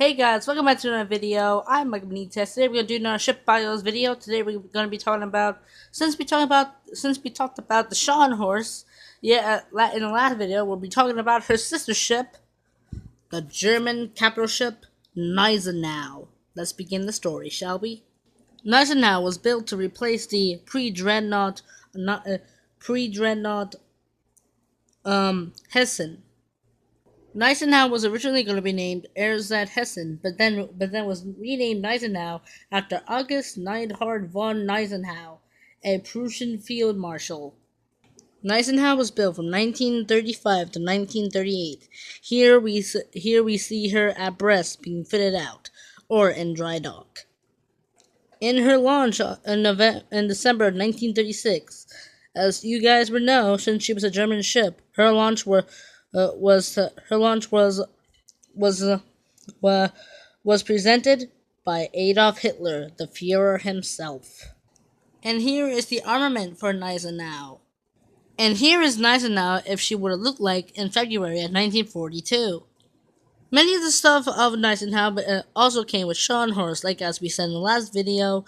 Hey guys, welcome back to another video. I'm Mike Benitez. Today we're gonna do another ship bios video. Today we're gonna be talking about since we talked about the Scharnhorst, in the last video we'll be talking about her sister ship, the German capital ship Gneisenau. Let's begin the story, shall we? Gneisenau was built to replace the pre-dreadnought Hessen. Gneisenau was originally going to be named Erzat Hessen, but then was renamed Gneisenau after August Neidhard von Gneisenau, a Prussian field marshal. Gneisenau was built from 1935 to 1938. Here we see her at Brest being fitted out, or in dry dock. In her launch in December of 1936, as you guys would know, since she was a German ship, her launch was presented by Adolf Hitler, the Führer himself. And here is the armament for Gneisenau. And here is Gneisenau if she would have looked like in February of 1942. Many of the stuff of Gneisenau also came with Scharnhorst, like as we said in the last video.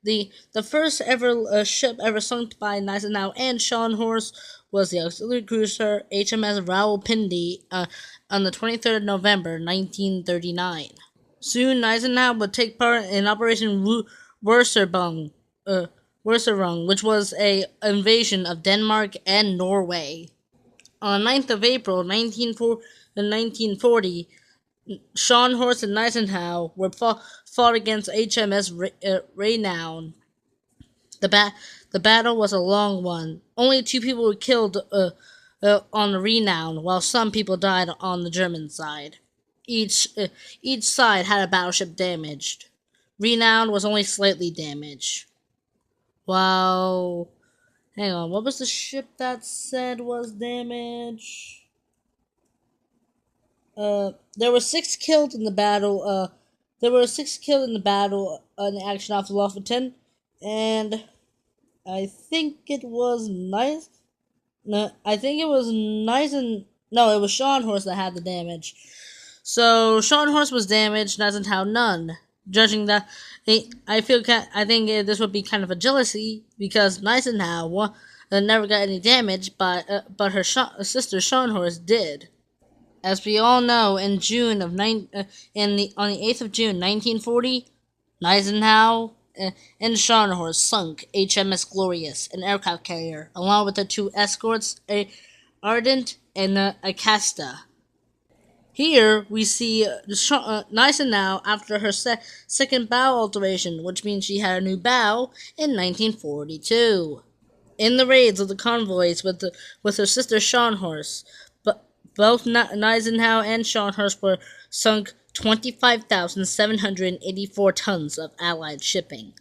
The first ever ship ever sunk by Gneisenau and Scharnhorst was the auxiliary cruiser HMS Rawalpindi on the 23rd of November, 1939. Soon, Gneisenau would take part in Operation Wurserung, which was an invasion of Denmark and Norway. On the 9th of April, 1940, Scharnhorst and Gneisenau were fought against HMS Renown. The battle was a long one. Only 2 people were killed on the Renown, while some people died on the German side. Each side had a battleship damaged. Renown was only slightly damaged. Wow. Hang on, what was the ship that said was damaged? There were 6 killed in the battle. In the action off the Lofoten, and I think it was nice. No, I think it was nice and no, it was Scharnhorst that had the damage. So Scharnhorst was damaged, Gneisenau none. Judging that, I think this would be kind of a jealousy because Gneisenau never got any damage, but her sister Scharnhorst did. As we all know, on the 8th of June, 1940, Gneisenau and Scharnhorst sunk HMS Glorious, an aircraft carrier, along with the 2 escorts, Ardent and Acasta. Here we see Gneisenau after her second bow alteration, which means she had a new bow in 1942. In the raids of the convoys with her sister Scharnhorst, both Gneisenau and Scharnhorst were sunk 25,784 tons of Allied shipping.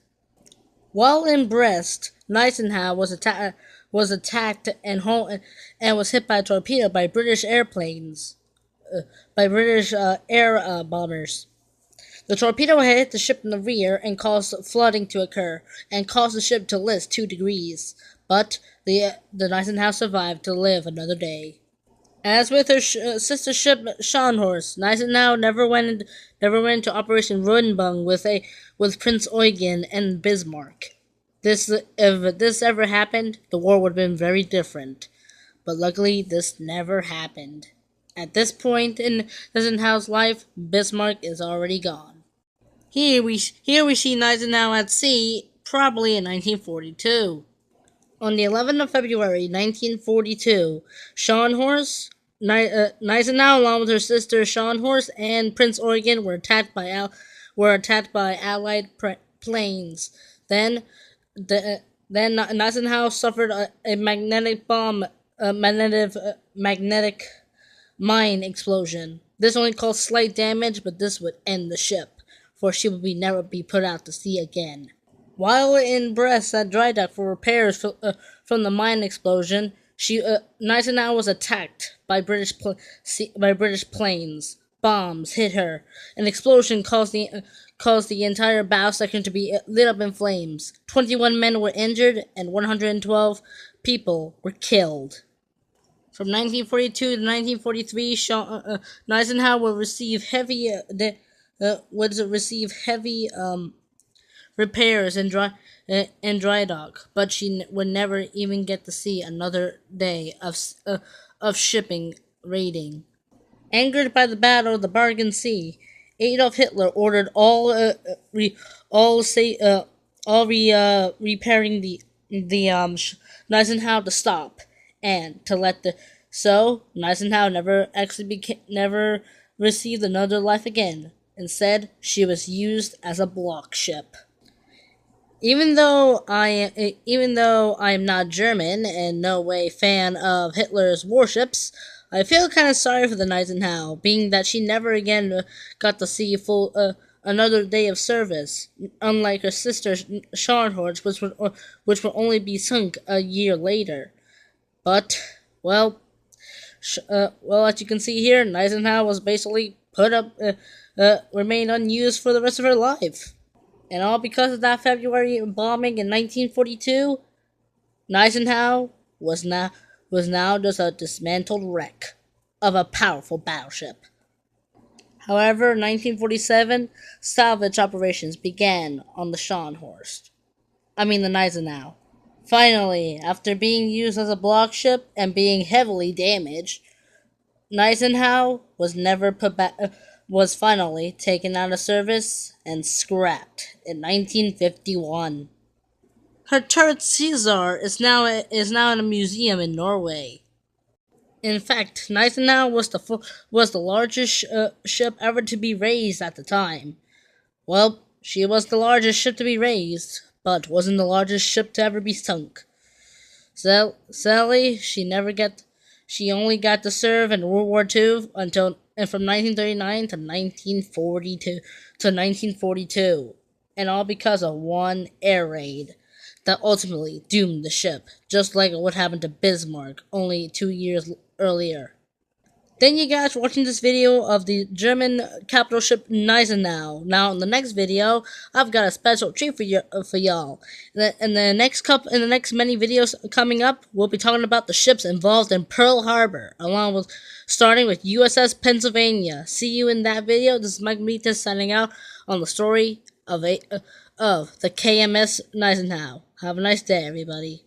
While in Brest, Gneisenau was attacked and was hit by a torpedo by British airplanes, air bombers. The torpedo hit the ship in the rear and caused flooding to occur, and caused the ship to list 2 degrees. But the Gneisenau survived to live another day. As with her sister ship Scharnhorst, Gneisenau never went into Operation Rudenbung with Prince Eugen and Bismarck. If this ever happened, the war would have been very different. But luckily, this never happened. At this point in Gneisenau's life, Bismarck is already gone. Here we see Gneisenau at sea, probably in 1942. On the 11th of February, 1942, Scharnhorst, Gneisenau, along with her sister Scharnhorst and Prince Eugen, were attacked by Allied planes. Then Gneisenau suffered a magnetic mine explosion. This only caused slight damage, but this would end the ship, for she would never be put out to sea again. While in Brest at dry dock for repairs from the mine explosion, Gneisenau was attacked by British planes. Bombs hit her. An explosion caused the entire bow section to be lit up in flames. 21 men were injured and 112 people were killed. From 1942 to 1943, Gneisenau will receive heavy would receive heavy repairs and dry dock, but she would never even get to see another day of shipping raiding. Angered by the Battle of the Bargan Sea, Adolf Hitler ordered all say all repairing the Gneisenau to stop and to let the so Gneisenau never received another life again. Instead, she was used as a blockship. Even though I am not German and no way fan of Hitler's warships, I feel kind of sorry for the Gneisenau, being that she never again got to see another day of service, unlike her sister Scharnhorst, which would only be sunk a year later. But well, as you can see here, Gneisenau was basically remained unused for the rest of her life. And all because of that February bombing in 1942, Gneisenau was now just a dismantled wreck of a powerful battleship. However, in 1947, salvage operations began on the Scharnhorst. The Gneisenau. Finally, after being used as a block ship and being heavily damaged, Gneisenau was finally taken out of service and scrapped in 1951. Her turret Caesar is now in a museum in Norway. In fact, Gneisenau was the largest ship ever to be raised at the time. Well, she was the largest ship to be raised, but wasn't the largest ship to ever be sunk. Sadly, she only got to serve in World War II from 1939 to 1942, and all because of one air raid that ultimately doomed the ship, just like what happened to Bismarck only 2 years earlier. Thank you guys for watching this video of the German capital ship Gneisenau. Now, in the next video, I've got a special treat for y'all. In the next many videos coming up, we'll be talking about the ships involved in Pearl Harbor, starting with USS Pennsylvania. See you in that video. This is Mike Meetus signing out on the story of the KMS Gneisenau. Have a nice day, everybody.